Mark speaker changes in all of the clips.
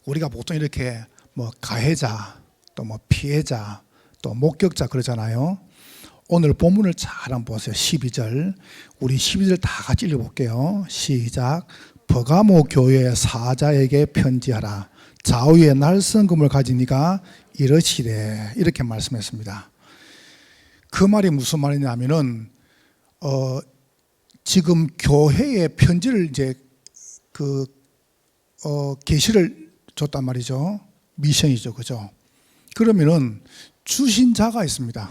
Speaker 1: 우리가 보통 이렇게 뭐 가해자, 또 뭐 피해자, 또 목격자 그러잖아요. 오늘 본문을 잘 한번 보세요. 12절. 우리 12절 다 같이 읽어볼게요. 시작. 버가모 교회 사자에게 편지하라. 좌우에 날선 금을 가진 이가 이러시되, 이렇게 말씀했습니다. 그 말이 무슨 말이냐면은 지금 교회에 편지를 이제 계시를 줬단 말이죠. 미션이죠, 그죠? 그러면은 주신 자가 있습니다.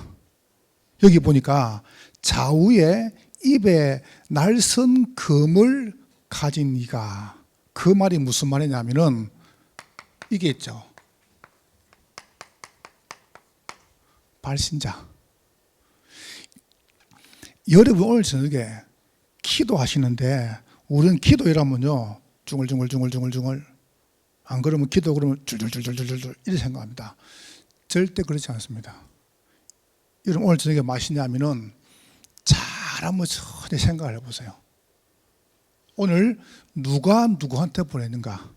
Speaker 1: 여기 보니까 좌우에 입에 날선 금을 가진 이가, 그 말이 무슨 말이냐면은 이게 있죠. 발신자. 여러분 오늘 저녁에 기도하시는데, 우리는 기도이라면요 중얼중얼 안 그러면 기도 그러면 줄줄줄줄줄줄 이렇게 생각합니다. 절대 그렇지 않습니다. 여러분 오늘 저녁에 마시냐면은 잘 한번 천천히 생각을 해보세요. 오늘 누가 누구한테 보냈는가?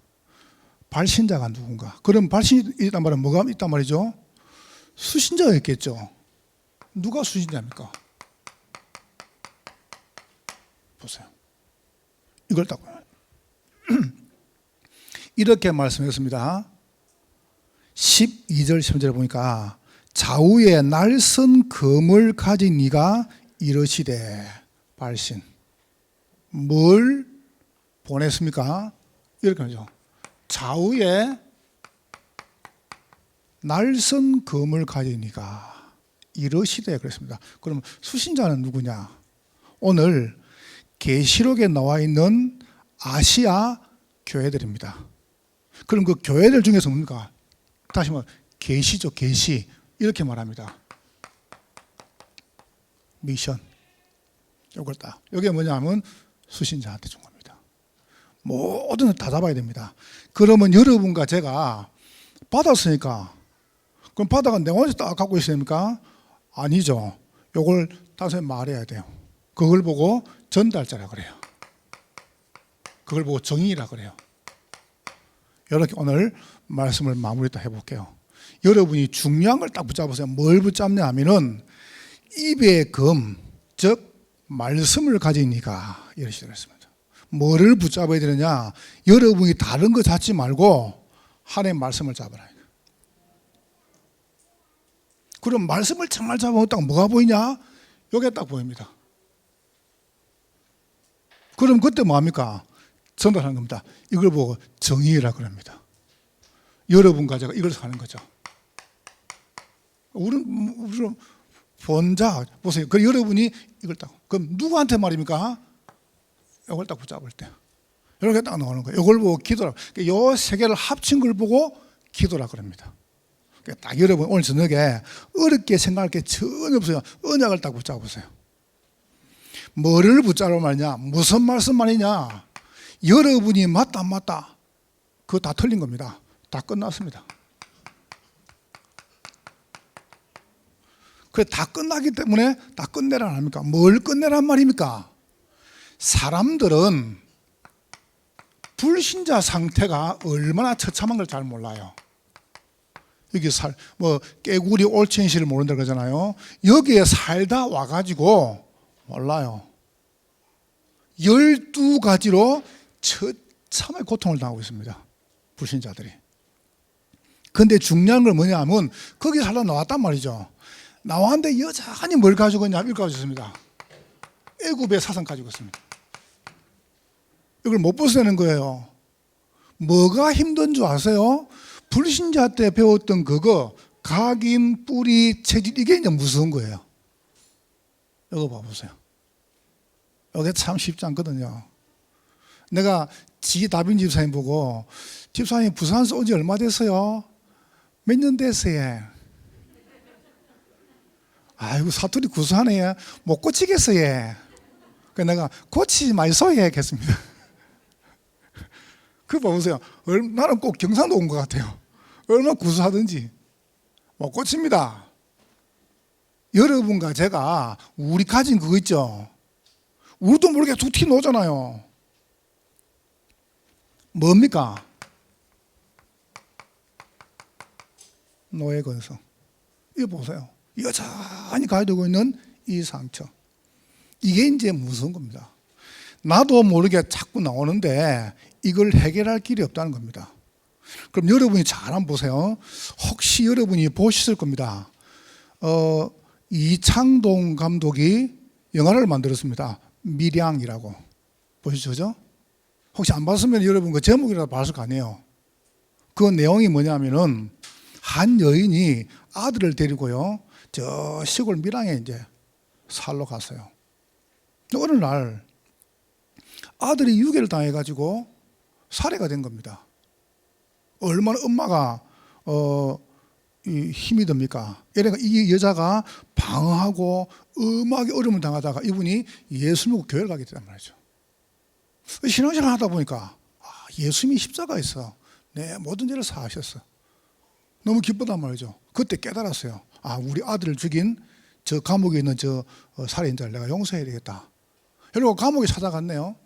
Speaker 1: 발신자가 누군가? 그럼 발신이 있단 말은 뭐가 있단 말이죠? 수신자가 있겠죠. 누가 수신자입니까? 보세요. 이걸 딱 이렇게 말씀했습니다. 12절 13절에 보니까 좌우에 날선 금을 가진 이가 이러시되, 발신. 뭘 보냈습니까? 이렇게 하죠. 좌우에 날선 금을 가진 이가 이러시되 그랬습니다. 그럼 수신자는 누구냐? 오늘 계시록에 나와 있는 아시아 교회들입니다. 그럼 그 교회들 중에서 뭡니까? 다시 말해 계시죠, 계시. 이렇게 말합니다. 미션. 이걸 딱. 이게 뭐냐면 수신자한테 준 겁니다. 모든 걸 다 잡아야 됩니다. 그러면 여러분과 제가 받았으니까, 그럼 받아가 내 혼자 딱 갖고 있습니까? 아니죠. 이걸 다시 말해야 돼요. 그걸 보고 전달자라 그래요. 그걸 보고 정의라 그래요. 이렇게 오늘 말씀을 마무리 딱 해볼게요. 여러분이 중요한 걸 딱 붙잡으세요. 뭘 붙잡냐 하면은 입의 금, 즉 말씀을 가진 이가 이러시더라 했습니다. 뭐를 붙잡아야 되느냐? 여러분이 다른 거 잡지 말고 하나님의 말씀을 잡아라. 그럼 말씀을 정말 잡으면 딱 뭐가 보이냐? 이게 딱 보입니다. 그럼 그때 뭐합니까? 전달하는 겁니다. 이걸 보고 정의라 그럽니다. 여러분과 제가 이걸 사는 거죠. 우리는 본자 보세요. 그 여러분이 이걸 딱, 그럼 누구한테 말입니까? 이걸 딱 붙잡을 때 이렇게 딱 나오는 거예요. 이걸 보고 기도라. 이 세 개를 합친 걸 보고 기도라 그럽니다. 딱 여러분 오늘 저녁에 어렵게 생각할 게 전혀 없어요. 언약을 딱 붙잡으세요. 뭐를 붙잡으란 말이냐? 무슨 말씀 말이냐? 여러분이 맞다 안 맞다, 그거 다 틀린 겁니다. 다 끝났습니다. 그게 다 끝나기 때문에 다 끝내란 합니까? 뭘 끝내란 말입니까? 사람들은 불신자 상태가 얼마나 처참한 걸 잘 몰라요. 여기 깨구리 올챙이를 모른다 그러잖아요. 여기에 살다 와가지고 몰라요. 12가지로 처참하게 고통을 당하고 있습니다. 불신자들이. 근데 중요한 건 뭐냐 하면 거기 살다 나왔단 말이죠. 나왔는데 여전히 뭘 가지고 있냐? 이걸 가지고 있습니다. 애굽의 사상 가지고 있습니다. 이걸 못 벗어내는 거예요. 뭐가 힘든 줄 아세요? 불신자 때 배웠던 그거, 각인, 뿌리, 체질, 이게 이제 무서운 거예요. 이거 봐보세요. 이게 참 쉽지 않거든요. 내가 다빈 집사님 보고, 집사님 부산에서 온 지 얼마 됐어요? 몇 년 됐어요? 아이고 사투리 구수하네. 못 고치겠어요. 그래서 내가 고치지 마이소 했겠습니다. 그거 보세요. 나는 꼭 경상도 온 것 같아요. 얼마나 구수하든지 못 고칩니다. 여러분과 제가 우리 가진 그거 있죠. 우리도 모르게 툭 튀어나오잖아요. 뭡니까? 노예 근성. 이거 보세요. 여전히 가지고 있는 이 상처. 이게 이제 무서운 겁니다. 나도 모르게 자꾸 나오는데 이걸 해결할 길이 없다는 겁니다. 그럼 여러분이 잘 한번 보세요. 혹시 여러분이 보셨을 겁니다. 이창동 감독이 영화를 만들었습니다. 밀양이라고. 보시죠? 혹시 안 봤으면 여러분 그 제목이라도 봤을 거 아니에요. 그 내용이 뭐냐면은 한 여인이 아들을 데리고요, 저 시골 밀양에 이제 살러 갔어요. 어느 날 아들이 유괴를 당해가지고 살해가 된 겁니다. 얼마나 엄마가 이 힘이 듭니까? 그러니까 이 여자가 방황하고 음악에 어려움을 당하다가 이분이 예수 믿고 교회를 가게 됐단 말이죠. 신앙생활 하다 보니까 예수님이 십자가에서 내 모든 죄를 사하셨어. 너무 기쁘단 말이죠. 그때 깨달았어요. 우리 아들을 죽인 저 감옥에 있는 저 살인자를 내가 용서해야 되겠다. 그리고 감옥에 찾아갔네요.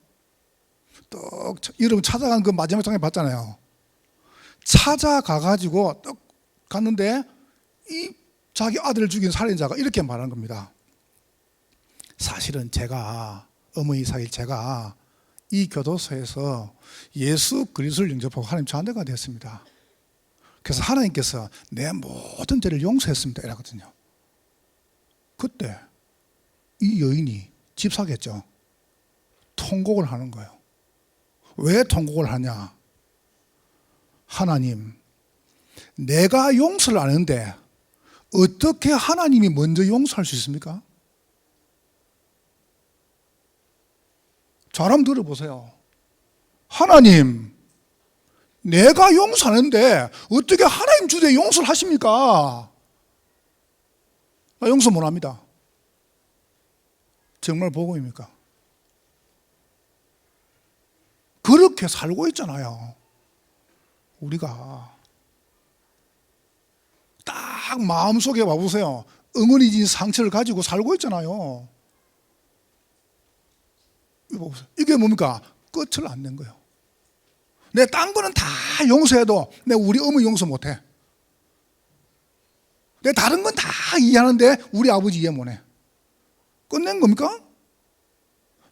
Speaker 1: 또 여러분 찾아간 그 마지막 장면 봤잖아요. 찾아가가지고 딱 갔는데 이 자기 아들을 죽인 살인자가 이렇게 말한 겁니다. 사실은 제가 어머니 사일 제가 이 교도소에서 예수 그리스도를 영접하고 하나님 자녀가 되었습니다. 그래서 하나님께서 내 모든 죄를 용서했습니다 이러거든요. 그때 이 여인이 집사겠죠. 통곡을 하는 거예요. 왜 통곡을 하냐? 하나님, 내가 용서를 안 하는데 어떻게 하나님이 먼저 용서할 수 있습니까? 잘 한번 들어보세요. 하나님, 내가 용서하는데 어떻게 하나님 주제에 용서를 하십니까? 나 용서 못 합니다. 정말 복음입니까? 그렇게 살고 있잖아요. 우리가 딱 마음속에 와보세요. 응어리진 상처를 가지고 살고 있잖아요. 이거 보세요. 이게 뭡니까? 끝을 안 낸 거예요. 내 딴 거는 다 용서해도 내 우리 어머니 용서 못해. 내 다른 건 다 이해하는데 우리 아버지 이해 못해. 끝낸 겁니까?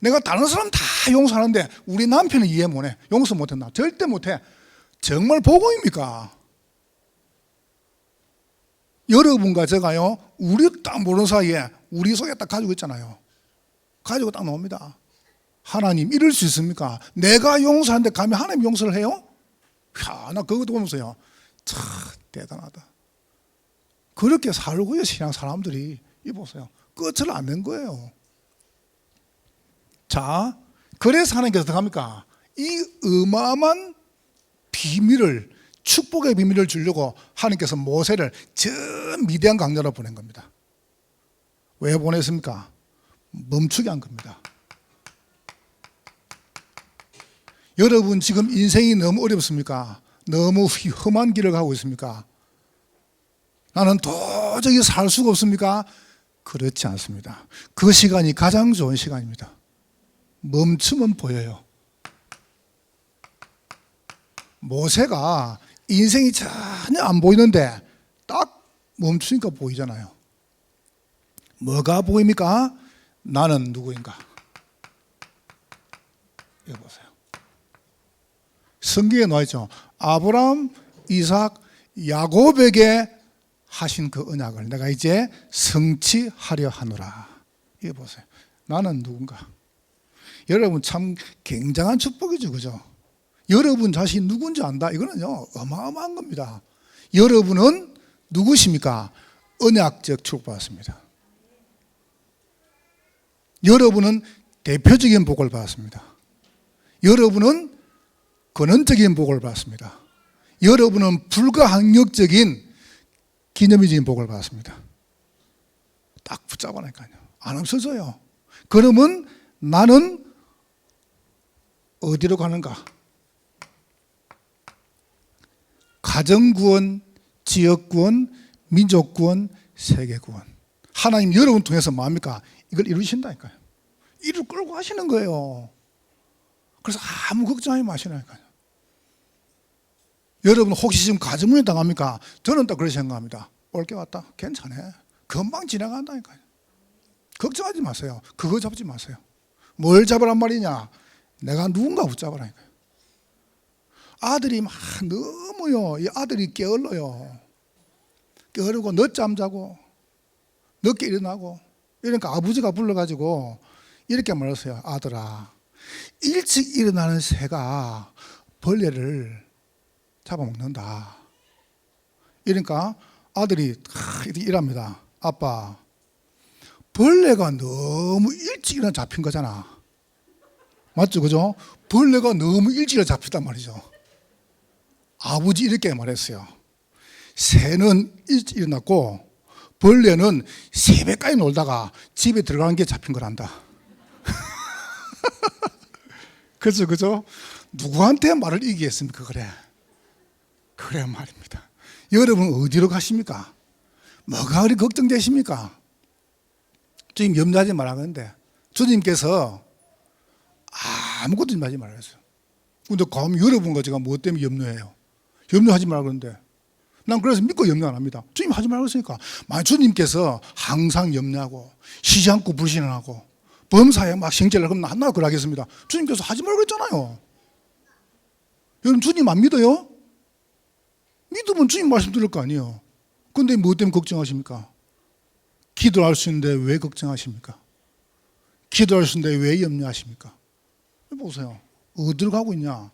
Speaker 1: 내가 다른 사람 다 용서하는데 우리 남편은 이해 못해. 용서 못한다. 절대 못해. 정말 복음입니까? 여러분과 제가요, 우리 딱 모르는 사이에 우리 속에 딱 가지고 있잖아요. 가지고 딱 나옵니다. 하나님 이럴 수 있습니까? 내가 용서하는데 감히 하나님 용서를 해요? 야, 나 그것도 보면서요, 참 대단하다. 그렇게 살고요, 신앙 사람들이. 이 보세요. 끝을 안 낸 거예요. 자, 그래서 하나님께서 어떻게 합니까? 이 어마어마한 비밀을, 축복의 비밀을 주려고 하나님께서 모세를 저 미디안 강야로 보낸 겁니다. 왜 보냈습니까? 멈추게 한 겁니다. 여러분 지금 인생이 너무 어렵습니까? 너무 험한 길을 가고 있습니까? 나는 도저히 살 수가 없습니까? 그렇지 않습니다. 그 시간이 가장 좋은 시간입니다. 멈추면 보여요. 모세가 인생이 전혀 안 보이는데 딱 멈추니까 보이잖아요. 뭐가 보입니까? 나는 누구인가? 이거 보세요. 성경에 나와있죠. 아브라함, 이삭, 야곱에게 하신 그 언약을 내가 이제 성취하려 하노라. 이거 보세요. 나는 누군가? 여러분 참 굉장한 축복이죠, 그죠? 여러분 자신 누군지 안다. 이거는요 어마어마한 겁니다. 여러분은 누구십니까? 언약적 축복받았습니다. 여러분은 대표적인 복을 받았습니다. 여러분은 근원적인 복을 받았습니다. 여러분은 불가항력적인 기념비적인 복을 받았습니다. 딱 붙잡아라니까요. 안 없어져요. 그러면 나는 어디로 가는가? 가정구원, 지역구원, 민족구원, 세계구원. 하나님 여러분 통해서 뭐합니까? 이걸 이루신다니까요. 이를 끌고 가시는 거예요. 그래서 아무 걱정하지 마시라니까요. 여러분 혹시 지금 가정문에 당합니까? 저는 딱 그렇게 생각합니다. 올게 왔다. 괜찮아. 금방 지나간다니까요. 걱정하지 마세요. 그거 잡지 마세요. 뭘 잡으란 말이냐? 내가 누군가 붙잡으라니까요. 아들이 막 너무요. 이 아들이 게을러요. 게으르고 늦잠 자고 늦게 일어나고. 그러니까 아버지가 불러가지고 이렇게 말했어요. 아들아, 일찍 일어나는 새가 벌레를 잡아먹는다. 그러니까 아들이 이렇게 일합니다. 아빠, 벌레가 너무 일찍 일어나 잡힌 거잖아. 맞죠? 그죠? 벌레가 너무 일찍 일어나 잡혔단 말이죠. 아버지 이렇게 말했어요. 새는 일찍 일어났고 벌레는 새벽까지 놀다가 집에 들어가는 게 잡힌 거란다. 그죠? 그죠? 누구한테 말을 이기겠습니까? 그래 말입니다. 여러분 어디로 가십니까? 뭐가 그리 걱정되십니까? 주님 염려하지 말라는데 주님께서 아무것도 염려하지 말라 했어요. 근데 감히 여러분과 제가 무엇 때문에 염려해요? 염려하지 말라 그러는데 난 그래서 믿고 염려 안 합니다. 주님 하지 말라고 했으니까. 만약 주님께서 항상 염려하고 쉬지 않고 불신하고 범사에 막 생제를 하면 나 그걸 하겠습니다. 주님께서 하지 말라고 했잖아요. 여러분 주님 안 믿어요? 믿으면 주님 말씀 들을 거 아니에요. 그런데 무엇 때문에 걱정하십니까? 기도할 수 있는데 왜 걱정하십니까? 기도할 수 있는데 왜 염려하십니까? 보세요. 어디로 가고 있냐?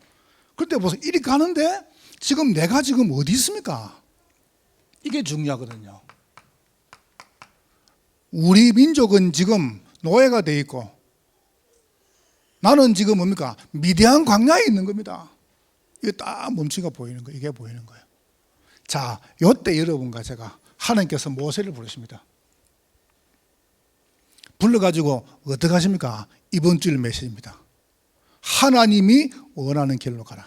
Speaker 1: 그때 보세요. 이리 가는데 지금 내가 지금 어디 있습니까? 이게 중요하거든요. 우리 민족은 지금 노예가 돼 있고 나는 지금 뭡니까? 미디안 광야에 있는 겁니다. 이게 딱 멈추가 보이는 거예요. 이게 보이는 거예요. 자, 이때 여러분과 제가 하나님께서 모세를 부르십니다. 불러가지고 어떻게 하십니까? 이번 주일 메시지입니다. 하나님이 원하는 길로 가라.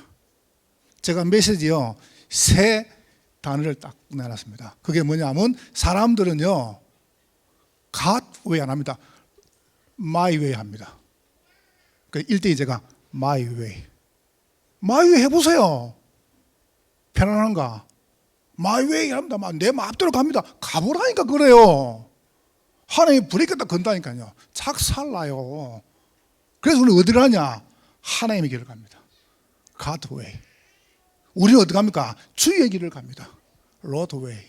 Speaker 1: 제가 메시지요 세 단어를 딱 내놨습니다. 그게 뭐냐면 사람들은요 God way 안 합니다. My way 합니다. 그 1대2 제가 My way. My way 해보세요. 편안한가? My way 합니다. 내 마음대로 갑니다. 가보라니까 그래요. 하나님이 브레이크 딱 건다니까요. 착살나요. 그래서 우리 어디를 하냐? 하나님의 길을 갑니다. God way. 우리는 어디 갑니까? 주의 길을 갑니다. Lord way.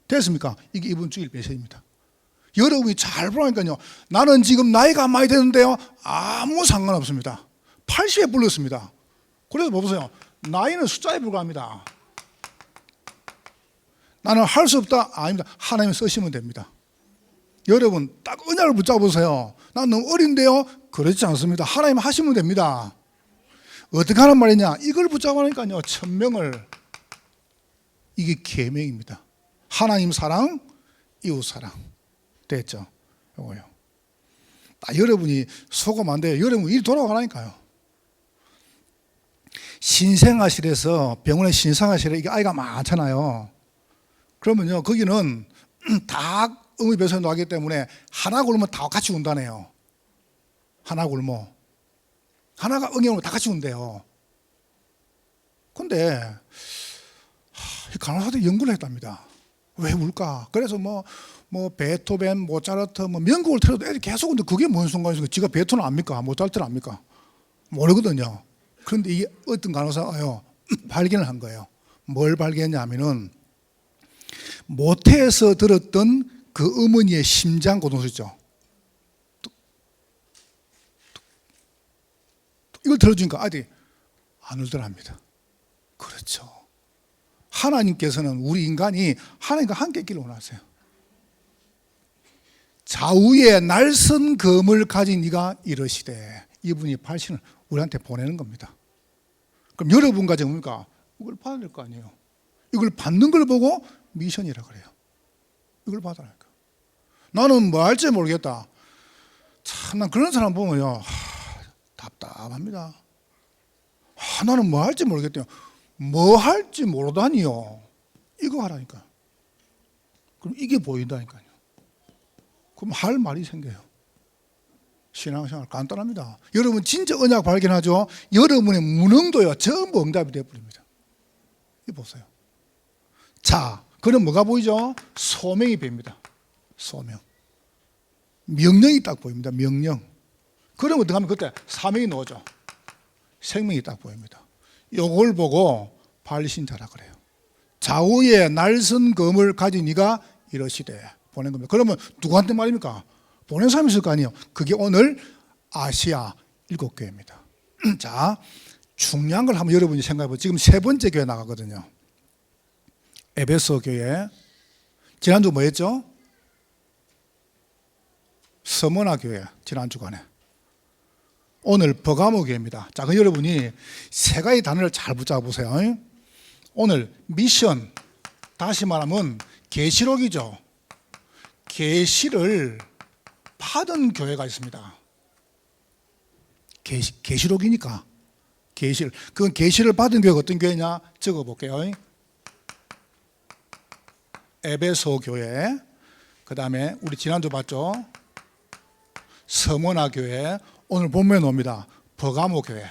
Speaker 1: 됐습니까? 이게 이번 주일 메시지입니다. 여러분이 잘 보라니까요. 나는 지금 나이가 많이 되는데요. 아무 상관없습니다. 80에 불렀습니다. 그래서 보세요. 나이는 숫자에 불과합니다. 나는 할 수 없다? 아닙니다. 하나님 쓰시면 됩니다. 여러분 딱 언약을 붙잡으세요. 난 너무 어린데요? 그렇지 않습니다. 하나님 하시면 됩니다. 어떻게 하는 말이냐? 이걸 붙잡으니까요. 천명을 이게 계명입니다. 하나님 사랑, 이웃 사랑. 됐죠? 요거요. 여러분이 속으면 안 돼요. 여러분 일이 돌아가라니까요. 신생아실에서 병원에 신생아실에 이게 아이가 많잖아요. 그러면요 거기는 다 어머니 뱃속에 나기 때문에 하나 굶으면 다 같이 운다네요. 하나 굶어. 하나가 응애오면 다 같이 운대요. 근데 간호사들이 연구를 했답니다. 왜 울까? 그래서 뭐 베토벤, 모차르트, 명곡을 틀어도 애들이 계속 근데 그게 뭔 순간이죠? 지가 베토는 압니까? 모차르트는 압니까? 모르거든요. 그런데 이 어떤 간호사가요 발견을 한 거예요. 뭘 발견했냐면은 모태에서 들었던 그 어머니의 심장 고동소 있죠. 이걸 들어주니까 아들이 안 울더랍니다. 그렇죠. 하나님께서는 우리 인간이 하나님과 함께 있기를 원하세요. 좌우에 날선 검을 가진 이가 이러시되 이분이 발신을 우리한테 보내는 겁니다. 그럼 여러분과 제가 뭡니까? 이걸 받아야 될 거 아니에요. 이걸 받는 걸 보고 미션이라 그래요. 이걸 받아라니까. 나는 뭐 할지 모르겠다. 참, 난 그런 사람 보면요. 답답합니다. 나는 뭐 할지 모르겠대요. 뭐 할지 모르다니요. 이거 하라니까. 그럼 이게 보인다니까요. 그럼 할 말이 생겨요. 신앙생활 간단합니다. 여러분 진짜 언약 발견하죠? 여러분의 무능도요 전부 응답이 되어버립니다. 이 보세요. 자, 그럼 뭐가 보이죠? 소명이 보입니다. 소명. 명령이 딱 보입니다. 명령. 그러면 어떻게 하면 그때 사명이 나오죠. 생명이 딱 보입니다. 요걸 보고 발신자라 그래요. 좌우에 날선 검을 가진 이가 이러시되 보낸 겁니다. 그러면 누구한테 말입니까? 보낸 사람이 있을 거 아니에요. 그게 오늘 아시아 7교회입니다. 자, 중요한 걸 한번 여러분이 생각해 보세요. 지금 세 번째 교회 나가거든요. 에베소 교회. 지난주 뭐 했죠? 서머나 교회. 지난 주간에. 오늘 버가모 교회입니다. 자, 그럼 여러분이 세 가지 단어를 잘 붙잡아 보세요. 오늘 미션, 다시 말하면 계시록이죠. 계시를 받은 교회가 있습니다. 계시록이니까 계시를. 그건 계시를 받은 교회가 어떤 교회냐? 적어 볼게요. 에베소 교회, 그 다음에 우리 지난주 봤죠? 서머나 교회, 오늘 본문에 나옵니다. 버가모 교회.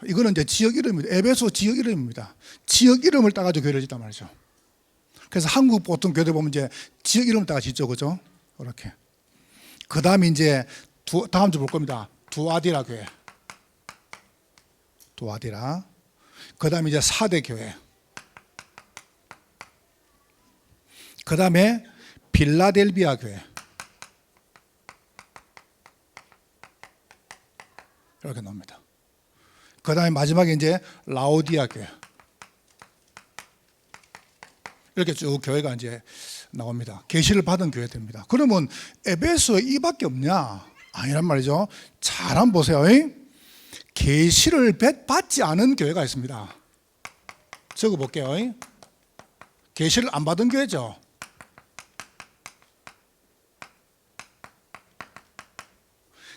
Speaker 1: 이거는 이제 지역 이름입니다. 에베소 지역 이름입니다. 지역 이름을 따가지고 교회를 짓단 말이죠. 그래서 한국 보통 교회들 보면 이제 지역 이름을 따가 짓죠, 그죠? 그렇게. 그 다음에 이제 다음 주 볼 겁니다. 두아디라 교회. 두아디라. 그 다음에 이제 사대 교회. 그 다음에 필라델비아 교회. 이렇게 나옵니다. 그 다음에 마지막에 이제 라오디아 교회. 이렇게 쭉 교회가 이제 나옵니다. 계시를 받은 교회들입니다. 그러면 에베소에 이밖에 없냐? 아니란 말이죠. 잘 한번 보세요. 계시를 받지 않은 교회가 있습니다. 적어 볼게요. 계시를 안 받은 교회죠.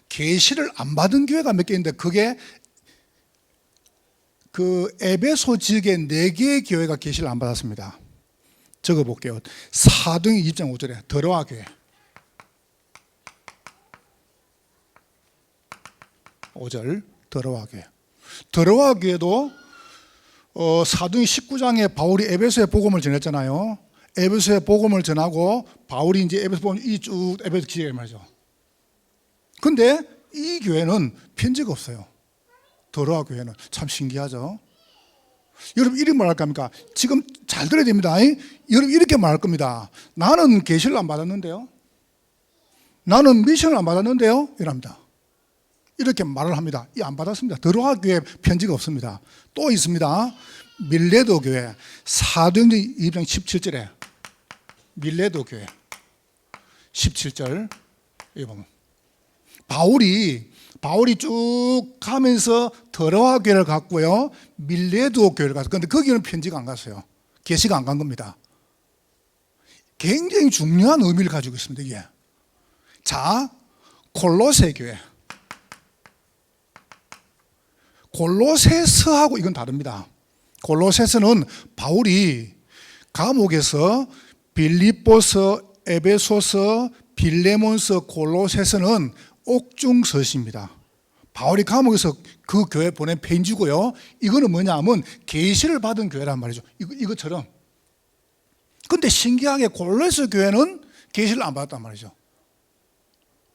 Speaker 1: 계시를 안 받은 교회가 몇 개인데 그게 그 에베소 지역의 4개의 교회가 계시를 안 받았습니다. 적어 볼게요. 사도행전 2장 5절에 더로아 교회. 5절 더로아 교회. 더로아 교회도 사도행전 19장에 바울이 에베소에 복음을 전했잖아요. 에베소에 복음을 전하고 바울이 이제 에베소 복음 쭉 에베소 기회에 말이죠. 근데 이 교회는 편지가 없어요. 더로아 교회는. 참 신기하죠. 여러분 이렇게 말할 겁니까? 지금 잘 들어야 됩니다. 여러분 이렇게 말할 겁니다. 나는 계시를 안 받았는데요. 나는 미션을 안 받았는데요. 이랍니다. 이렇게 말을 합니다. 안 받았습니다. 더로아 교회 편지가 없습니다. 또 있습니다. 밀레도 교회. 사도행전 2장 17절에 밀레도 교회 17절 여기 보면 바울이 쭉 가면서 더로아 교회를 갔고요. 밀레도 교회를 갔어요. 그런데 거기는 편지가 안 갔어요. 계시가 안 간 겁니다. 굉장히 중요한 의미를 가지고 있습니다. 이게. 자, 골로새 교회. 골로새서하고 이건 다릅니다. 골로새서는 바울이 감옥에서 빌립보서, 에베소서, 빌레몬서, 골로새서는 옥중서시입니다. 바울이 감옥에서 그 교회 보낸 편지고요. 이거는 뭐냐 하면 계시를 받은 교회란 말이죠. 이것처럼. 근데 신기하게 골로새 교회는 계시를 안 받았단 말이죠.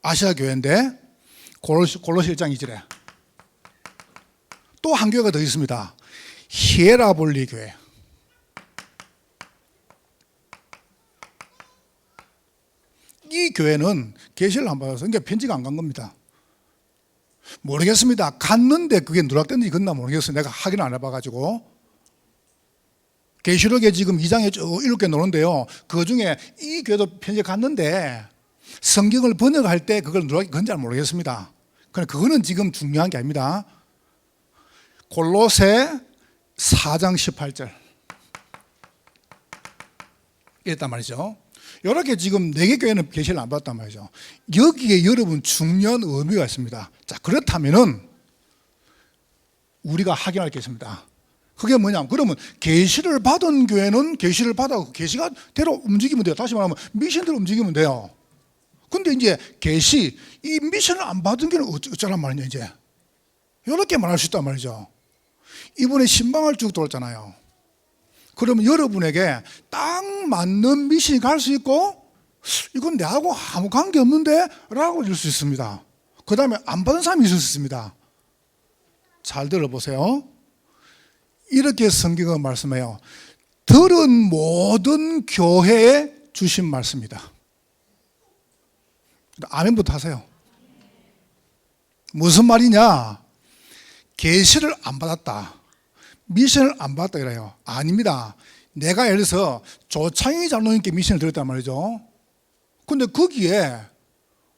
Speaker 1: 아시아 교회인데 골로새 1장 2절에 또 한 교회가 더 있습니다. 히에라볼리 교회. 이 교회는 계시를 안 받아서 그러니까 편지가 안 간 겁니다. 모르겠습니다. 갔는데 그게 누락됐는지 그건 모르겠어요. 내가 확인 안 해봐가지고. 계시록에 지금 2장에 쭉 이렇게 나오는데요. 그 중에 이 교회도 편지 갔는데 성경을 번역할 때 그걸 누락이 잘 모르겠습니다. 그러나 그거는 지금 중요한 게 아닙니다. 골로새 4장 18절 이랬단 말이죠. 이렇게 지금 4개 교회는 계시를 안 받았단 말이죠. 여기에 여러분 중요한 의미가 있습니다. 자, 그렇다면은 우리가 확인할 게 있습니다. 그게 뭐냐? 그러면 계시를 받은 교회는 계시를 받아 계시가 대로 움직이면 돼요. 다시 말하면 미션대로 움직이면 돼요. 근데 이제 계시 이 미션을 안 받은 교회는 어쩌란 말이냐 이제 이렇게 말할 수 있단 말이죠. 이번에 신방을 쭉 돌았잖아요. 그러면 여러분에게 딱 맞는 미션이 갈 수 있고, 이건 내하고 아무 관계 없는데? 라고 줄 수 있습니다. 그 다음에 안 받은 사람이 있을 수 있습니다. 잘 들어보세요. 이렇게 성경은 말씀해요. 들은 모든 교회에 주신 말씀이다. 아멘부터 하세요. 무슨 말이냐? 계시를 안 받았다, 미션을 안 받았다 이래요. 아닙니다. 내가 예를 들어서 조창희 장로님께 미션을 드렸단 말이죠. 근데 거기에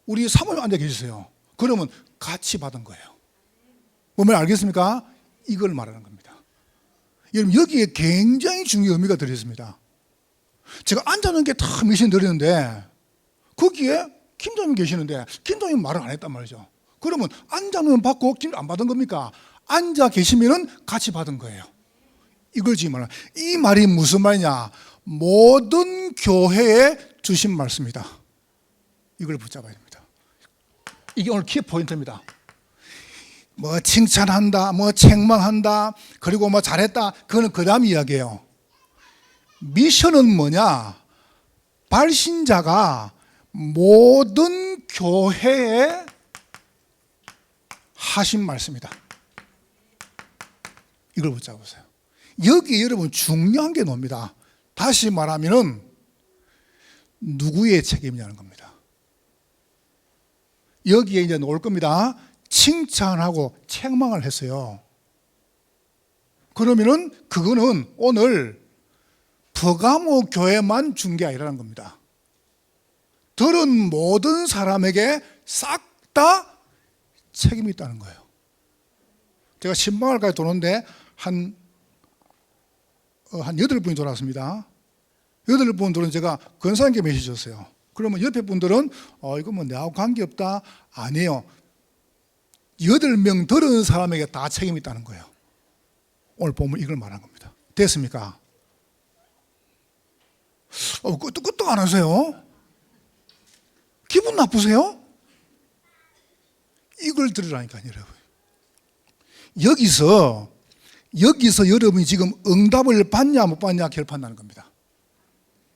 Speaker 1: 우리 사모님 앉아 계셨어요. 그러면 같이 받은 거예요. 뭐면 알겠습니까? 이걸 말하는 겁니다. 여러분, 여기에 굉장히 중요한 의미가 들어있습니다. 제가 앉아있는 게 다 미션 드렸는데 거기에 김 장로님 계시는데 김 장로님 말을 안 했단 말이죠. 그러면 앉아는 받고 김 안 받은 겁니까? 앉아 계시면은 같이 받은 거예요. 이걸 지금 말하는, 이 말이 무슨 말이냐? 모든 교회에 주신 말씀이다. 이걸 붙잡아야 됩니다. 이게 오늘 키 포인트입니다. 뭐 칭찬한다, 뭐 책망한다, 그리고 뭐 잘했다, 그거는 그 다음 이야기예요. 미션은 뭐냐? 발신자가 모든 교회에 하신 말씀이다. 이걸 붙잡으세요. 여기 여러분 중요한 게 뭡니다. 다시 말하면은 누구의 책임이냐는 겁니다. 여기에 이제 놓을 겁니다. 칭찬하고 책망을 했어요. 그러면은 그거는 오늘 버가모 교회만 준 게 아니라는 겁니다. 들은 모든 사람에게 싹 다 책임이 있다는 거예요. 제가 신방을까지 도는데 한 8분이 돌았습니다. 8분 돌은 제가 권사님께 메시지 줬어요. 그러면 옆에 분들은 이거 뭐 내하고 관계없다. 아니에요. 8명 들은 사람에게 다 책임이 있다는 거예요. 오늘 보면 이걸 말한 겁니다. 됐습니까? 끄떡 안 하세요? 기분 나쁘세요? 이걸 들으라니까요, 여러분. 여기서 여러분이 지금 응답을 받냐 못 받냐 결판나는 겁니다.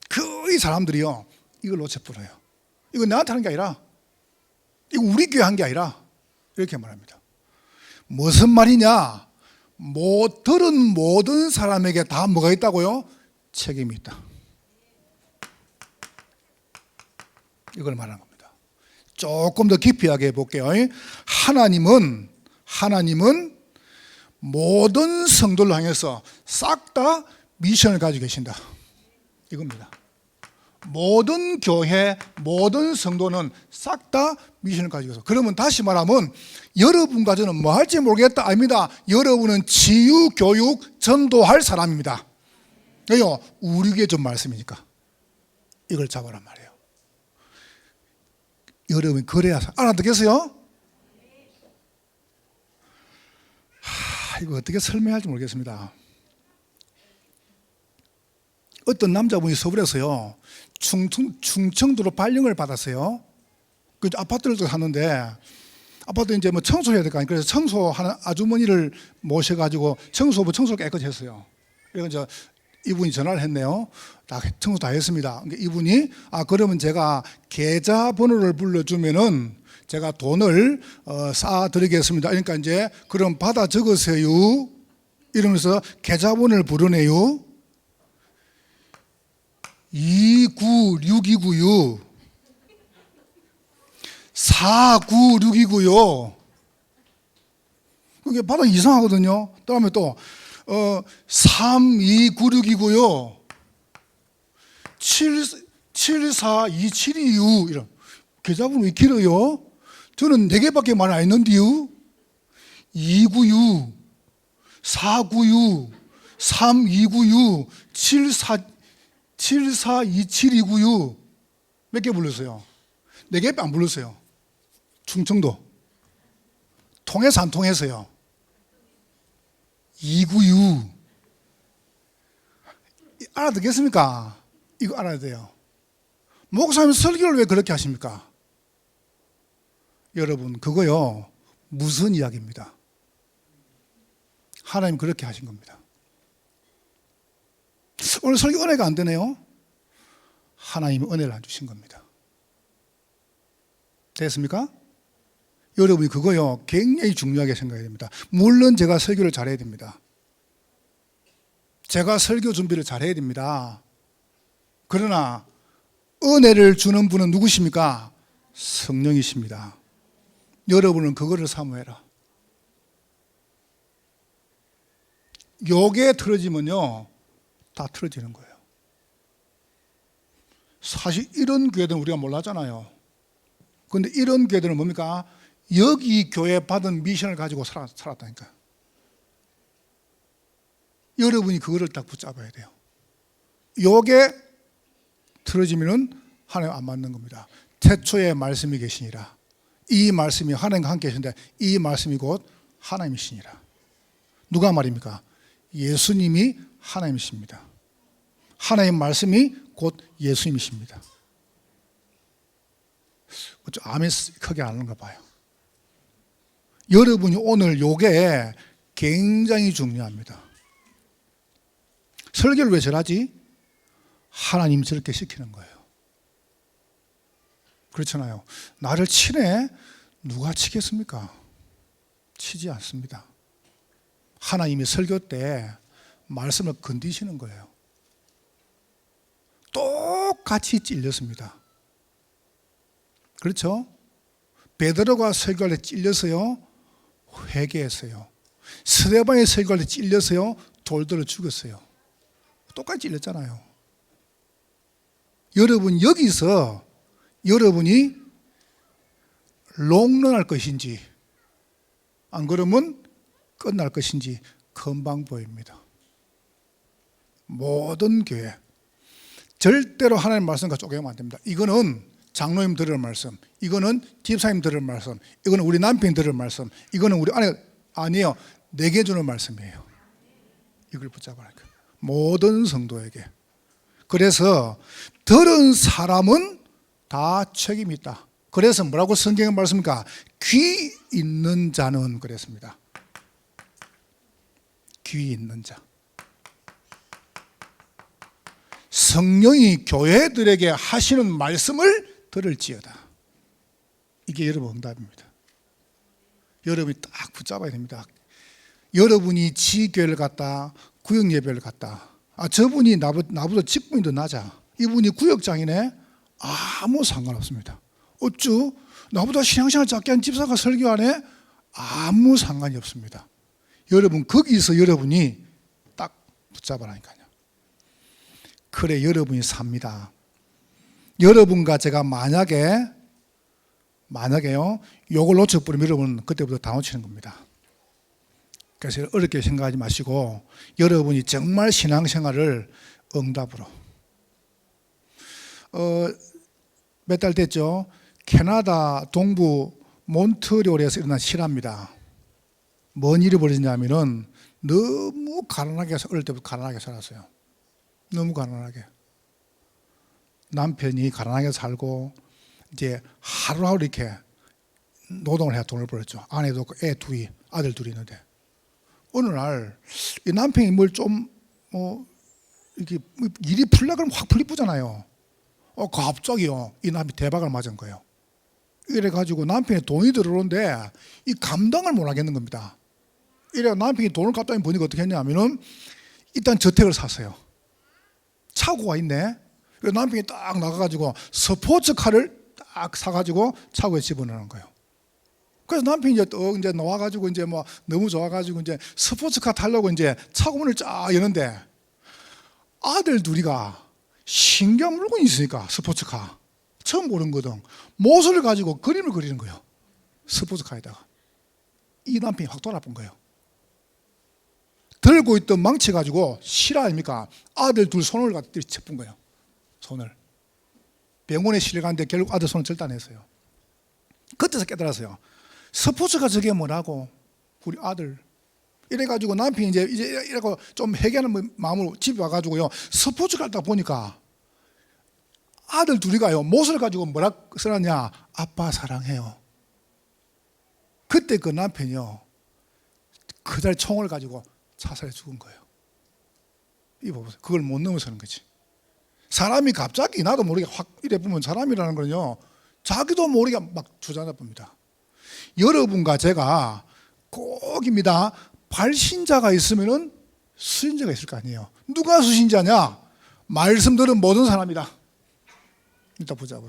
Speaker 1: 거의 사람들이요, 이걸 놓쳐버려요. 이거 나한테 하는 게 아니라, 이거 우리 교회 한 게 아니라, 이렇게 말합니다. 무슨 말이냐? 못 들은 모든 사람에게 다 뭐가 있다고요? 책임이 있다. 이걸 말하는 겁니다. 조금 더 깊이하게 해볼게요. 하나님은 모든 성도를 향해서 싹 다 미션을 가지고 계신다. 이겁니다. 모든 교회, 모든 성도는 싹 다 미션을 가지고 있어. 그러면 다시 말하면 여러분과 저는 뭐 할지 모르겠다 아닙니다. 여러분은 치유, 교육, 전도할 사람입니다. 왜요? 우리에게 좀 말씀이니까. 이걸 잡아란 말이에요. 여러분 그래야 알아듣겠어요? 이거 어떻게 설명할지 모르겠습니다. 어떤 남자분이 서울에서요, 충청도로 발령을 받았어요. 그 아파트를 사는데 아파트 이제 뭐 청소해야 될 거 아니에요. 그래서 청소하는 아주머니를 모셔가지고 청소를 깨끗이 했어요. 그래서 이제 이분이 전화를 했네요. 다 청소 다 했습니다. 이분이 그러면 제가 계좌번호를 불러주면은 제가 돈을 쌓아드리겠습니다. 그러니까 이제 그럼 받아 적으세요. 이러면서 계좌번호를 부르네요. 29629 496이고요. 그게 바로 이상하거든요. 그다음에 또 3296이고요. 74272 이런 계좌번호 왜 길어요? 저는 4개밖에 말 안 했는데요. 296 496 3296 7427이고요. 몇 개 불렀어요? 4개밖에 안 불렀어요. 충청도 통해서 안 통해서요. 296 알아듣겠습니까? 이거 알아야 돼요. 목사님 설교를 왜 그렇게 하십니까? 여러분 그거요 무슨 이야기입니다. 하나님 그렇게 하신 겁니다. 오늘 설교 은혜가 안 되네요. 하나님이 은혜를 안 주신 겁니다. 됐습니까? 여러분이 그거요 굉장히 중요하게 생각해야 됩니다. 물론 제가 설교를 잘해야 됩니다. 제가 설교 준비를 잘해야 됩니다. 그러나 은혜를 주는 분은 누구십니까? 성령이십니다. 여러분은 그거를 사모해라. 요게 틀어지면요 다 틀어지는 거예요. 사실 이런 교회들은 우리가 몰랐잖아요. 그런데 이런 교회들은 뭡니까? 여기 교회 받은 미션을 가지고 살았다니까요. 여러분이 그거를 딱 붙잡아야 돼요. 요게 틀어지면은 하나님 안 맞는 겁니다. 태초에 말씀이 계시니라. 이 말씀이 하나님과 함께 계신데 이 말씀이 곧 하나님이시니라. 누가 말입니까? 예수님이 하나님이십니다. 하나님 말씀이 곧 예수님이십니다. 아멘 크게 안 하는가 봐요. 여러분이 오늘 요게 굉장히 중요합니다. 설교를 왜 잘하지? 하나님이 저렇게 시키는 거예요. 그렇잖아요. 나를 치네? 누가 치겠습니까? 치지 않습니다. 하나님이 설교 때 말씀을 건드시는 거예요. 똑같이 찔렸습니다. 그렇죠? 베드로가 설교할 때 찔려서요 회개했어요. 스데반이 설교할 때 찔려서요 돌들어 죽였어요. 똑같이 찔렸잖아요. 여러분 여기서 여러분이 롱런할 것인지 안 그러면 끝날 것인지 금방 보입니다. 모든 교회 절대로 하나님 말씀과 쪼개면 안 됩니다. 이거는 장로님 들을 말씀, 이거는 집사님 들을 말씀, 이거는 우리 남편이 들을 말씀, 이거는 우리 아내 아니에요. 내게 주는 말씀이에요. 이걸 붙잡으라니까. 모든 성도에게. 그래서 들은 사람은 다 책임이 있다. 그래서 뭐라고 성경에 말씀입니까? 귀 있는 자는 그랬습니다. 귀 있는 자. 성령이 교회들에게 하시는 말씀을 들을지어다. 이게 여러분 응답입니다. 여러분이 딱 붙잡아야 됩니다. 여러분이 지교회를 갔다 구역예배를 갔다. 저분이 나보다 직분이 더 낮아. 이분이 구역장이네. 아무 상관없습니다. 어쭈? 나보다 신앙생활 작게 한 집사가 설교하네. 아무 상관이 없습니다. 여러분 거기서 여러분이 딱 붙잡아라니까요. 그래 여러분이 삽니다. 여러분과 제가 만약에요 요걸 놓쳐버리면 여러분 그때부터 다 놓치는 겁니다. 그래서 어렵게 생각하지 마시고 여러분이 정말 신앙생활을 응답으로 몇 달 됐죠. 캐나다 동부 몬트리올에서 일어난 실화입니다. 뭔 일이 벌어졌냐면은 너무 가난하게 어릴 때부터 가난하게 살았어요. 너무 가난하게. 남편이 가난하게 살고 이제 하루하루 이렇게 노동을 해야 돈을 벌었죠. 아내도 애 둘이 아들 둘이 있는데 어느 날 이 남편이 뭘 좀 이렇게 일이 풀려 그러면 확 풀리쁘잖아요. 갑자기요 이 남편이 대박을 맞은 거예요. 이래 가지고 남편이 돈이 들어오는데 이 감당을 못 하겠는 겁니다. 이래 남편이 돈을 갖다 보니까 어떻게 했냐면은 일단 저택을 샀어요. 차고가 있네. 남편이 딱 나가가지고 스포츠카를 딱 사가지고 차고에 집어넣는 거예요. 그래서 남편이 이제 나와가지고 이제 뭐 너무 좋아가지고 이제 스포츠카 타려고 이제 차고 문을 쫙 여는데 아들 둘이가 신기한 물건이 있으니까 스포츠카 처음 보는 거든 모서를 가지고 그림을 그리는 거예요. 스포츠카에다가. 이 남편이 확 돌아본 거예요. 들고 있던 망치 가지고 실화 아닙니까? 아들 둘 손을 갖다 짚은 거예요. 손을. 병원에 실려갔는데 결국 아들 손을 절단했어요. 그때서 깨달았어요. 스포츠가 저게 뭐라고? 우리 아들. 이래가지고 남편이 이제 이래고 좀 회개하는 마음으로 집에 와가지고요. 스포츠카를 딱 보니까 아들 둘이가요. 못을 가지고 뭐라 써놨냐? 아빠 사랑해요. 그때 그 남편이요. 그날 총을 가지고 자살해 죽은 거예요. 이거 보세요. 그걸 못 넘어서는 거지. 사람이 갑자기 나도 모르게 확 이래 보면 사람이라는 거는요, 자기도 모르게 막 주저앉아 봅니다. 여러분과 제가 꼭입니다. 발신자가 있으면은 수신자가 있을 거 아니에요. 누가 수신자냐? 말씀 들은 모든 사람이다. 이따 보세요.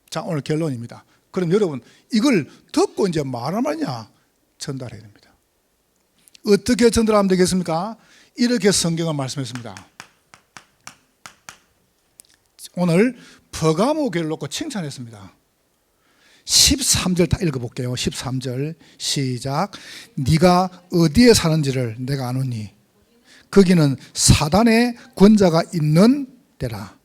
Speaker 1: 자, 오늘 결론입니다. 그럼 여러분, 이걸 듣고 이제 말을 하냐? 전달해야 됩니다. 어떻게 전달하면 되겠습니까? 이렇게 성경은 말씀했습니다. 오늘 퍼가모 교회를 놓고 칭찬했습니다. 13절 다 읽어볼게요. 13절 시작. 네가 어디에 사는지를 내가 아노니 거기는 사단의 권자가 있는 데라.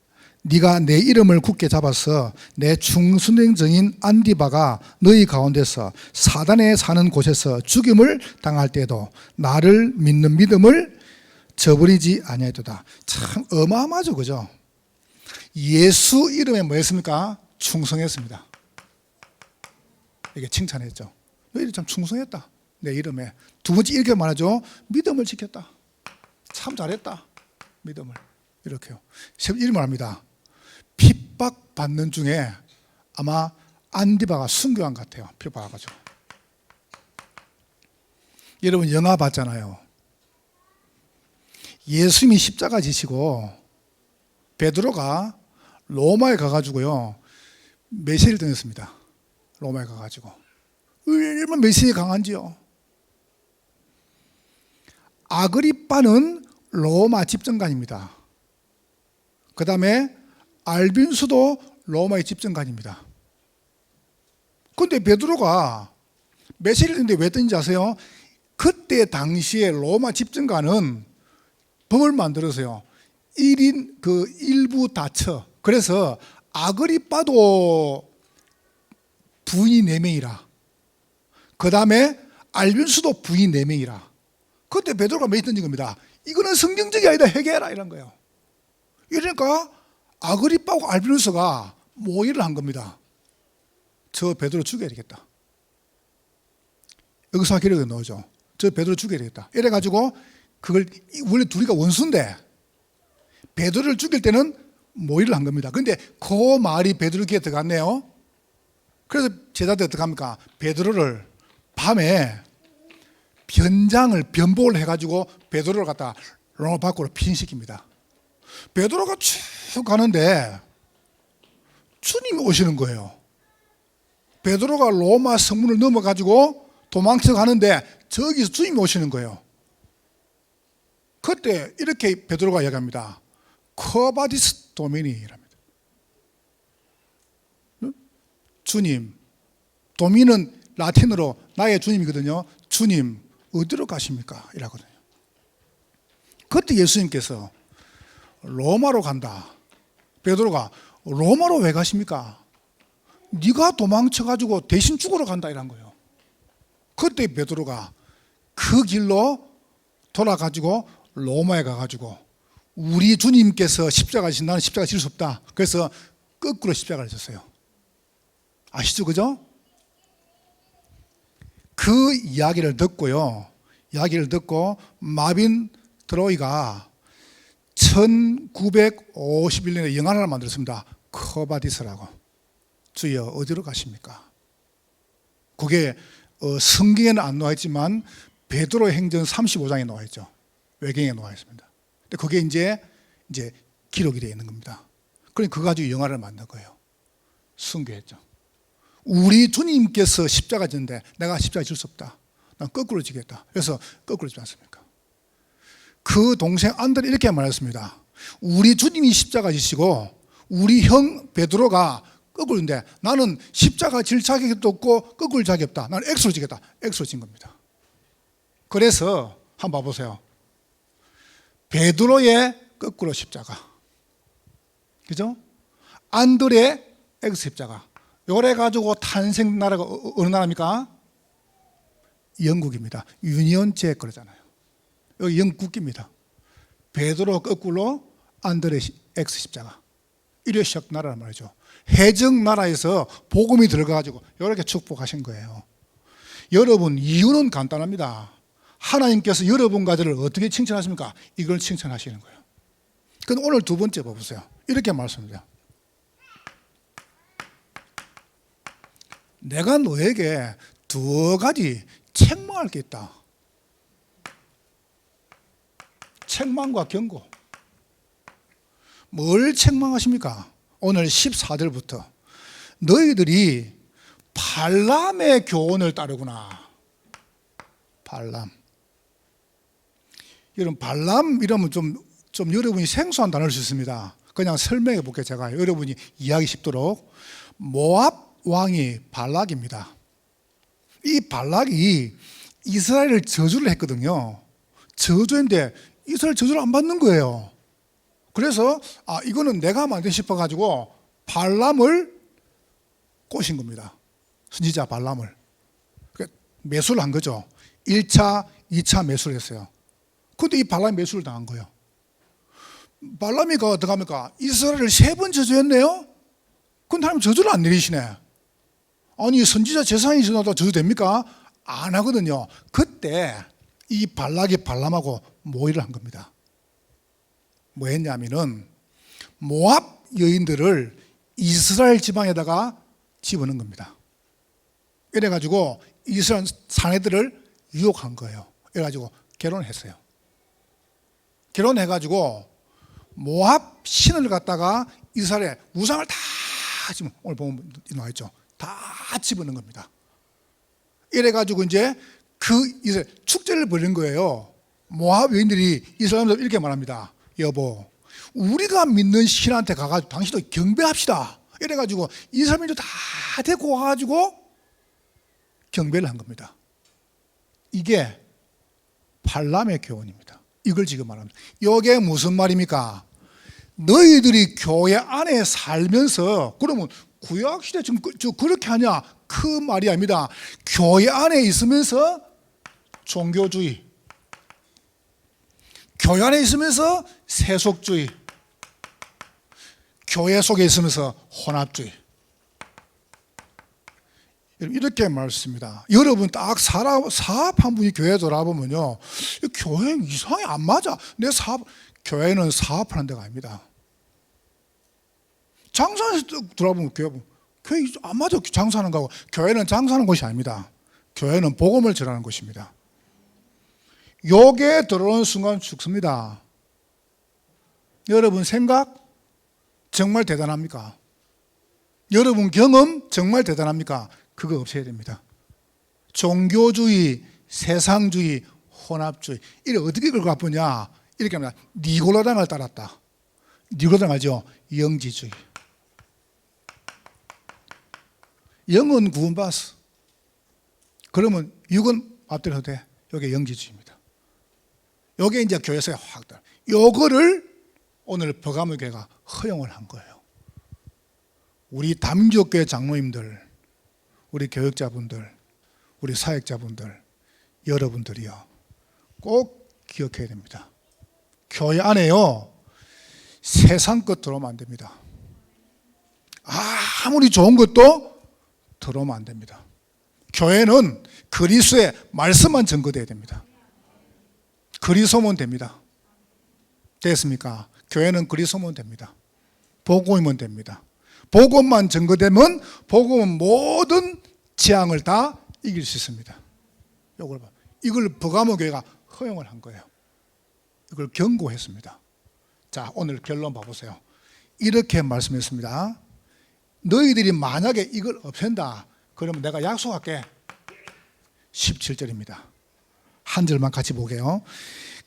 Speaker 1: 네가 내 이름을 굳게 잡아서 내 충순된 증인 안디바가 너희 가운데서 사단에 사는 곳에서 죽임을 당할 때도 나를 믿는 믿음을 저버리지 아니하도다. 참 어마어마하죠, 그죠? 예수 이름에 뭐였습니까? 충성했습니다. 이게 칭찬했죠. 너희들 참 충성했다. 내 이름에. 두 번째 이렇게 말하죠. 믿음을 지켰다. 참 잘했다. 믿음을. 이렇게요. 이렇게 말합니다. 핍박받는 중에 아마 안디바가 순교한 것 같아요. 핍박해가지고. 여러분 영화 봤잖아요. 예수님이 십자가 지시고 베드로가 로마에 가가지고요 메시지를 던졌습니다. 로마에 가가지고 얼마나 메시지 강한지요. 아그리빠는 로마 집정관입니다. 그 다음에 알빈수도 로마의 집정관입니다. 그런데 베드로가 메시지를 던졌는데 왜 던진지 아세요? 그때 당시에 로마 집정관은 법을 만들어서요 1인 그 일부 다처. 그래서 아그리빠도 부인이 4명이라. 그 다음에 알빈수도 부인 4명이라. 그때 베드로가 메시지 던진 겁니다. 이거는 성경적이 아니다. 회개해라 이런 거예요. 이러니까 아그리빠하고 알빈수가 모의를 한 겁니다. 저 베드로 죽여야 되겠다. 여기서 기록에 넣어줘. 저 베드로 죽여야 되겠다. 이래가지고 그걸 원래 둘이가 원수인데 베드로를 죽일 때는 모의를 한 겁니다. 그런데 그 말이 베드로 귀에 들어갔네요. 그래서 제자들 어떻게 합니까? 베드로를 밤에 변복을 해가지고 베드로를 갖다 로마 밖으로 피신시킵니다. 베드로가 쭉 가는데 주님이 오시는 거예요. 베드로가 로마 성문을 넘어가지고 도망쳐 가는데 저기서 주님이 오시는 거예요. 그때 이렇게 베드로가 이야기합니다. 커바디스 도미니랍니다. 주님, 도미는 라틴어로 나의 주님이거든요. 주님 어디로 가십니까? 이라거든요. 그때 예수님께서 로마로 간다. 베드로가 로마로 왜 가십니까? 네가 도망쳐가지고 대신 죽으러 간다 이란 거예요. 그때 베드로가 그 길로 돌아가지고 로마에 가가지고 우리 주님께서 십자가 지신 나는 십자가 질 수 없다. 그래서 거꾸로 십자가를 졌어요. 아시죠? 그죠? 그 이야기를 듣고요. 이야기를 듣고 마빈 드로이가 1951년에 영화 하나를 만들었습니다. 커바디스라고. 주여 어디로 가십니까? 그게 성경에는 안 나와 있지만 베드로 행전 35장에 나와 있죠. 외경에 나와 있습니다. 근데 그게 이제 기록이 되어 있는 겁니다. 그러니까 그거 가지고 영화를 만든 거예요. 순교했죠. 우리 주님께서 십자가 지는데 내가 십자가 질 수 없다. 난 거꾸로 지겠다. 그래서 거꾸로 지지 않습니까? 그 동생 안드레 이렇게 말했습니다. 우리 주님이 십자가 지시고 우리 형 베드로가 거꾸로 지는데 나는 십자가 질 자격도 없고 거꾸로 자격이 없다. 나는 X로 지겠다. X로 진 겁니다. 그래서 한번 봐보세요. 베드로의 거꾸로 십자가, 그죠? 안드레의 X 십자가. 요래 가지고 탄생 나라가 어느 나라입니까? 영국입니다. 유니온 잭 그러잖아요. 여기 영국입니다. 베드로 거꾸로 안드레 X 십자가. 일회식 나라란 말이죠. 해적 나라에서 복음이 들어가가지고 이렇게 축복하신 거예요. 여러분 이유는 간단합니다. 하나님께서 여러분 가정을 어떻게 칭찬하십니까? 이걸 칭찬하시는 거예요. 그럼 오늘 두 번째 봐보세요. 이렇게 말씀드려요. 내가 너에게 두 가지 책망할 게 있다. 책망과 경고. 뭘 책망하십니까? 오늘 14절부터 너희들이 발람의 교훈을 따르구나. 발람. 여러분, 발람 이러면 좀 여러분이 생소한 단어일 수 있습니다. 그냥 설명해 볼게요. 제가 여러분이 이해하기 쉽도록. 모압 왕이 발락입니다. 이 발락이 이스라엘을 저주를 했거든요. 저주인데 이스라엘 저주를 안 받는 거예요. 그래서 이거는 내가 만든 싶어가지고 발람을 꼬신 겁니다. 선지자 발람을. 매수를 한 거죠. 1차, 2차 매수를 했어요. 그런데 이 발람이 매수를 당한 거예요. 발람이 어떡합니까? 이스라엘을 3번 저주했네요? 그런데 하나님 저주를 안 내리시네. 아니, 선지자 재산이 지나도 저주 됩니까? 안 하거든요. 그때 이 발락이 발람하고 모의를 한 겁니다. 뭐 했냐면은 모압 여인들을 이스라엘 지방에다가 집어넣은 겁니다. 이래가지고 이스라엘 사내들을 유혹한 거예요. 이래가지고 결혼을 했어요. 결혼해가지고 모압 신을 갖다가 이스라엘에 우상을 다 지금 오늘 보면 나와 있죠. 다 집어넣은 겁니다. 이래가지고 이제 이스라엘 축제를 벌인 거예요. 모압 여인들이 이스라엘에서 이렇게 말합니다. 여보, 우리가 믿는 신한테 가가지고 당신도 경배합시다. 이래가지고 이스라엘민들 다 데리고 와가지고 경배를 한 겁니다. 이게 발람의 교훈입니다. 이걸 지금 말합니다. 이게 무슨 말입니까? 너희들이 교회 안에 살면서 그러면 구약시대 지금 그렇게 하냐? 그 말이 아닙니다. 교회 안에 있으면서 종교주의, 교회 안에 있으면서 세속주의, 교회 속에 있으면서 혼합주의. 이렇게 말씀입니다. 여러분 딱 사업한 분이 교회 돌아보면요, 교회 이상하게 안 맞아. 내 교회는 사업하는 데가 아닙니다. 장사에서 돌아보면 교회 안 맞아. 장사하는 거하고. 교회는 장사하는 곳이 아닙니다. 교회는 복음을 전하는 곳입니다. 요게 들어오는 순간 죽습니다. 여러분 생각 정말 대단합니까? 여러분 경험 정말 대단합니까? 그거 없애야 됩니다. 종교주의, 세상주의, 혼합주의. 이래 어떻게 그걸 갚으냐? 이렇게 합니다. 니고라당을 따랐다. 니고라당 알죠? 영지주의. 영은 구원받았어. 그러면 육은 앞대로 돼. 이게 영지주의입니다. 이게 이제 교회에서 확 따라. 요거를 오늘 버가모 교회가 허용을 한 거예요. 우리 담교교회 장로님들, 우리 교육자분들, 우리 사역자분들, 여러분들이요, 꼭 기억해야 됩니다. 교회 안에요, 세상 것 들어오면 안 됩니다. 아무리 좋은 것도 들어오면 안 됩니다. 교회는 그리스도의 말씀만 증거돼야 됩니다. 그리스도면 됩니다. 됐습니까? 교회는 그리스도면 됩니다. 복음이면 됩니다. 복음만 증거되면 복음은 모든 재앙을 다 이길 수 있습니다. 이걸 버가모 교회가 허용을 한 거예요. 이걸 경고했습니다. 자, 오늘 결론 봐보세요. 이렇게 말씀했습니다. 너희들이 만약에 이걸 없앤다, 그러면 내가 약속할게. 17절입니다. 한 절만 같이 보게요.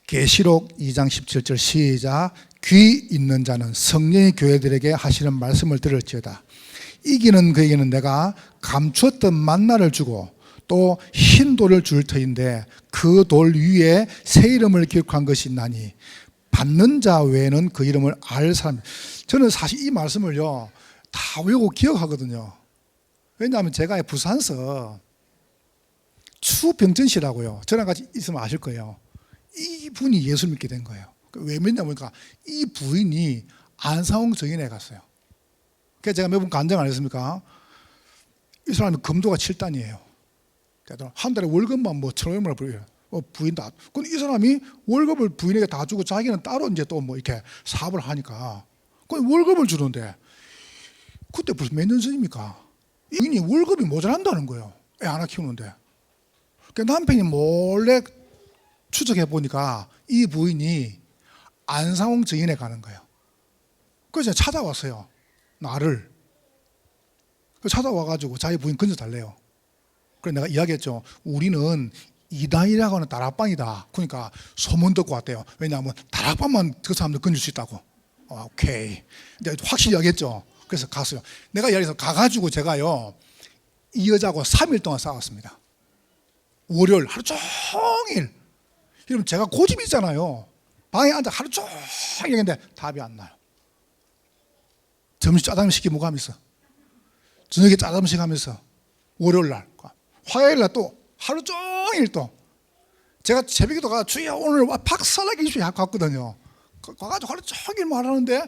Speaker 1: 계시록 2장 17절 시작. 귀 있는 자는 성령이 교회들에게 하시는 말씀을 들을지어다. 이기는 그에게는 내가 감추었던 만나를 주고 또 흰 돌을 줄 터인데 그 돌 위에 새 이름을 기록한 것이 있나니 받는 자 외에는 그 이름을 알 사람. 저는 사실 이 말씀을요 다 외우고 기억하거든요. 왜냐하면 제가 부산서 추병전 씨라고요, 저랑 같이 있으면 아실 거예요. 이분이 예수를 믿게 된 거예요. 왜 믿냐면 이 부인이 안상홍 정인에 갔어요. 그래서 제가 몇 번 간증 안 했습니까? 이 사람은 금도가 7단이에요. 한 달에 월급만 뭐 1,500만 원 벌어요. 부인 다. 근데 이 사람이 월급을 부인에게 다 주고 자기는 따로 이제 또 뭐 이렇게 사업을 하니까 그 월급을 주는데 그때 벌써 몇 년 전입니까? 부인이 월급이 모자란다는 거예요. 애 하나 키우는데. 그 남편이 몰래 추적해 보니까 이 부인이 안상홍 증인에 가는 거예요. 그래서 찾아왔어요. 나를. 찾아와가지고 자기 부인 건져달래요. 그래서 내가 이야기했죠. 우리는 이단이라고 하는 다락방이다. 그러니까 소문 듣고 왔대요. 왜냐하면 다락방만 그 사람들 건질 수 있다고. 오케이. 근데 확실히 이야기했죠. 그래서 갔어요. 내가 여기서 가가지고 제가요, 이 여자하고 3일 동안 싸웠습니다. 월요일 하루 종일. 여러분 제가 고집이 있잖아요. 방에 앉아 하루 종일 했는데 답이 안 나요. 점심 짜장면 시켜 먹고 하면서, 저녁에 짜장면 시켜 하면서, 월요일 날, 화요일 날 또 하루 종일 또 제가 새벽에도 가 주여 오늘 박살나게 주여 갔거든요. 가가지고 하루 종일 말하는데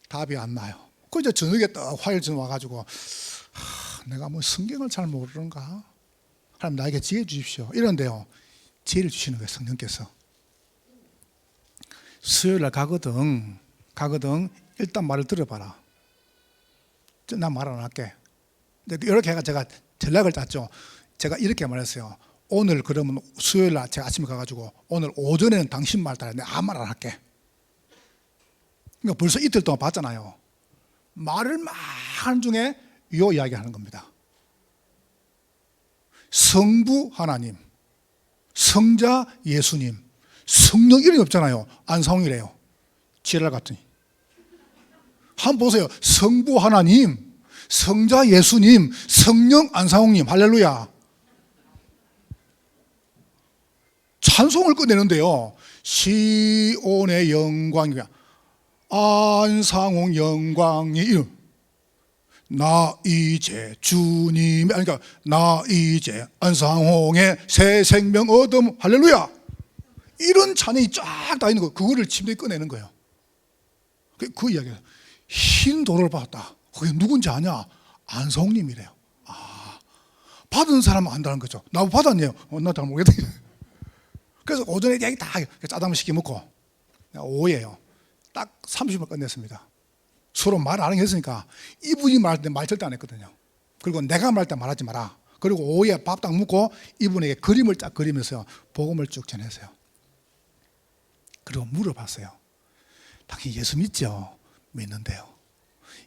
Speaker 1: 답이 안 나요. 그 이제 저녁에 딱 화요일 저녁 와가지고 내가 뭐 성경을 잘 모르는가? 하나님 나에게 지혜 주십시오. 이런데요, 지혜를 주시는 거예요. 성령께서. 수요일 날 가거든. 일단 말을 들어봐라. 난 말 안 할게. 이렇게 해가 제가 전략을 짰죠. 제가 이렇게 말했어요. 오늘 그러면 수요일 날 제가 아침에 가가지고 오늘 오전에는 당신 말 따라 내가 아무 말 안 할게. 그러니까 벌써 이틀 동안 봤잖아요. 말을 막 하는 중에 요 이야기 하는 겁니다. 성부 하나님, 성자 예수님, 성령 이름이 없잖아요. 안상홍이래요. 지랄 같으니. 한번 보세요. 성부 하나님, 성자 예수님, 성령 안상홍님. 할렐루야. 찬송을 끝내는데요. 시온의 영광이야. 안상홍 영광이 이름. 나 이제 주님, 그러니까 나 이제 안상홍의 새 생명 얻음. 할렐루야. 이런 찬양이 쫙 다 있는 거. 그거를 침대에 꺼내는 거예요. 그 이야기예요. 흰 돌을 받았다. 그게 누군지 아냐? 안성님이래요. 받은 사람은 안다는 거죠. 나도 받았네요. 나 잘 모르겠다. 그래서 오전에 얘기 다 짜장면 시켜 먹고 오후에요. 딱 30분 끝냈습니다. 서로 말 안 했으니까 이분이 말할 때 말 절대 안 했거든요. 그리고 내가 말할 때 말하지 마라. 그리고 오후에 밥 딱 먹고 이분에게 그림을 쫙 그리면서 복음을 쭉 전했어요. 그리고 물어봤어요. 당신 예수 믿죠? 믿는데요.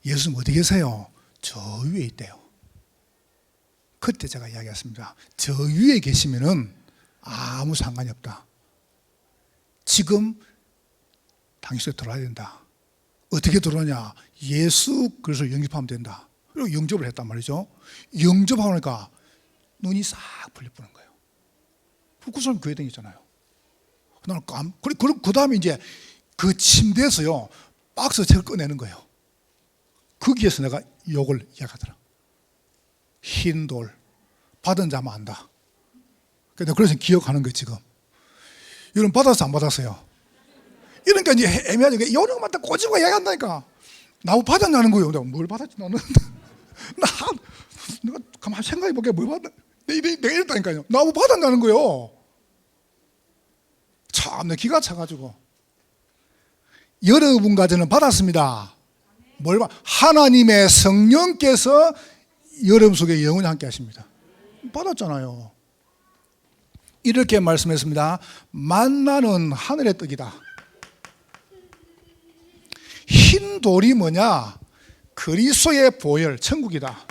Speaker 1: 예수님 어디 계세요? 저 위에 있대요. 그때 제가 이야기했습니다. 저 위에 계시면은 아무 상관이 없다. 지금 당신이 들어와야 된다. 어떻게 들어오냐? 예수 그리스도를 영접하면 된다. 그리고 영접을 했단 말이죠. 영접하고 나니까 눈이 싹 풀려버린 거예요. 그 사람 교회 다니잖아요. 나는 그리고 그 다음에 이제 그 침대에서요, 박스 책을 꺼내는 거예요. 거기에서 내가 욕을 이야기하더라. 흰 돌, 받은 자만 안다. 그래서 기억하는 거예요, 지금. 여러분, 받았어, 안 받았어요? 이러니까 이제 애매하죠. 이런 것만 딱 꼬집고 이야기한다니까. 나보고 받았냐는 거예요. 내가 뭘 받았지, 나는? 내가 가만히 생각해 볼게, 뭘 받았나? 내가 이랬다니까요. 나보고 받았냐는 거예요. 참, 내 기가 차가지고. 여러분과 저는 받았습니다. 뭘 받? 하나님의 성령께서 여러분 속에 영원히 함께 하십니다. 받았잖아요. 이렇게 말씀했습니다. 만나는 하늘의 떡이다. 흰 돌이 뭐냐? 그리스도의 보혈, 천국이다.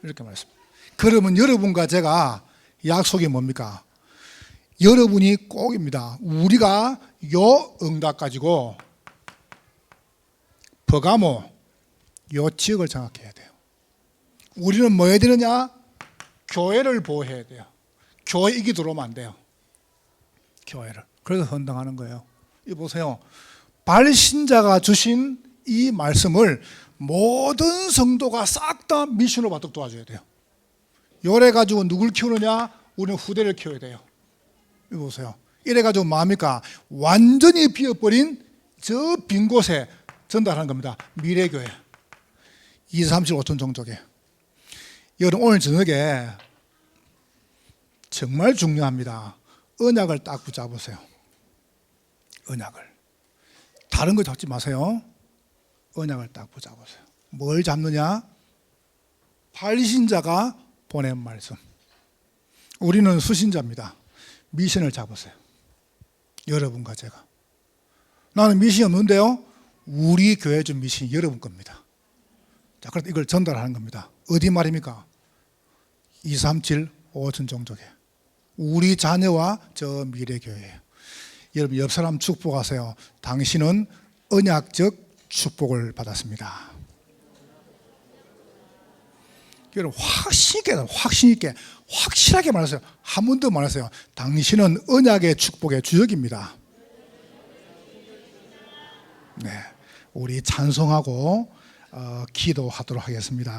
Speaker 1: 이렇게 말씀합니다. 그러면 여러분과 제가 약속이 뭡니까? 여러분이 꼭입니다. 우리가 요 응답 가지고 버가모 요 지역을 장악해야 돼요. 우리는 뭐 해야 되느냐? 교회를 보호해야 돼요. 교회 이기 들어오면 안 돼요. 교회를. 그래서 헌당하는 거예요. 이 보세요. 발신자가 주신 이 말씀을 모든 성도가 싹 다 미션으로 받도록 도와줘야 돼요. 요래 가지고 누굴 키우느냐? 우리는 후대를 키워야 돼요. 이 보세요. 이래 가지고 뭐합니까? 완전히 비어버린 저 빈 곳에 전달하는 겁니다. 미래교회 2, 3, 7, 5천 종족에. 여러분 오늘 저녁에 정말 중요합니다. 언약을 딱 붙잡으세요. 언약을. 다른 거 잡지 마세요. 언약을 딱 붙잡으세요. 뭘 잡느냐? 발신자가 보낸 말씀. 우리는 수신자입니다. 미션을 잡으세요. 여러분과 제가. 나는 미션이 없는데요. 우리 교회 준 미션이 여러분 겁니다. 자, 그래서 이걸 전달하는 겁니다. 어디 말입니까? 237 5천 종족에. 우리 자녀와 저 미래 교회예요. 여러분 옆 사람 축복하세요. 당신은 언약적 축복을 받았습니다. 여러분 확신 있게 확실하게 말하세요. 한 번 더 말하세요. 당신은 언약의 축복의 주역입니다. 네, 우리 찬송하고 기도하도록 하겠습니다.